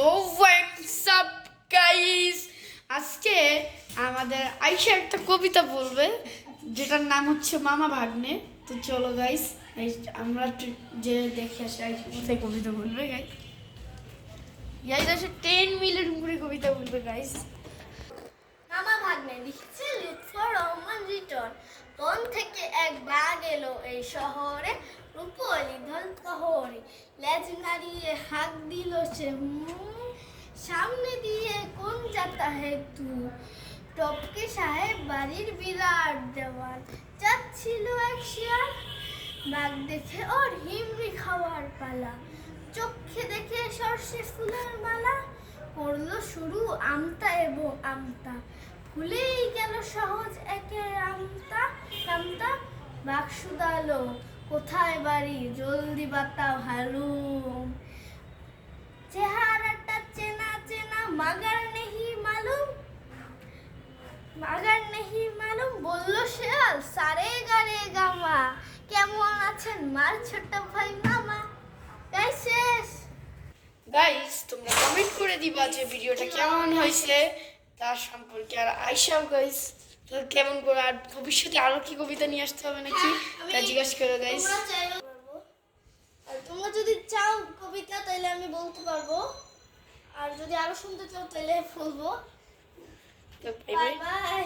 So what's up guys, আজকে আমাদের আয়শা একটা কবিতা বলবে যেটার নাম হচ্ছে মামা ভাগ্নে। তো চলো গাইস, আমরা যে দেখে আসি আয়শা কোথায় কবিতা বলবে। গাইস গাইস আসে 10 মিনিট উপরে কবিতা বলবে গাইস। মামা ভাগ্নে লিখছে লুৎফর রহমান রিটন। বন থেকে এক বাঘ এলো এই শহরে, রূপলি ধল শহরে লেজ নাড়িয়ে হাঁক দিল সে সামনে দিয়ে কোন যাতা হে তু। টপকে সাহেব বাড়ির বিরাট দেওয়াল, যাচ্ছিল এক শিয়াল, বাঘ দেখে ওর হিমড়ি খাওয়ার পালা, চোখে দেখে সর্ষে ফুলের মালা, পড়লো শুরু আমতা এবং আমতা, ভুলেই গেল সহজ একে আমতা আমতা। বাঘ শুধালো কোথায় বাড়ি, জলদি বাতাও হালুম, চেহারাটা চেনা চেনা মাগার নেহি মালুম, মাগার নেহি মালুম। বলল শেয়াল সারে গারে গামা, কেমন আছেন মার ছোট ভাই মামা। তাই শেষ। গাইস তোমরা কমেন্ট করে দিবা যে ভিডিওটা কেমন হয়েছে তার সম্পর্কে। আর আয়শাও গাইস তো কেমন করে, আর ভবিষ্যতে আরো কি কবিতা নিয়ে আসতে হবে নাকি তা জিজ্ঞাসা করো গাইস। আর তোমরা যদি চাও কবিতা তাহলে আমি বলতে পারবো, আর যদি আরো শুনতে চাও তাহলে বলবো। তো বাই বাই।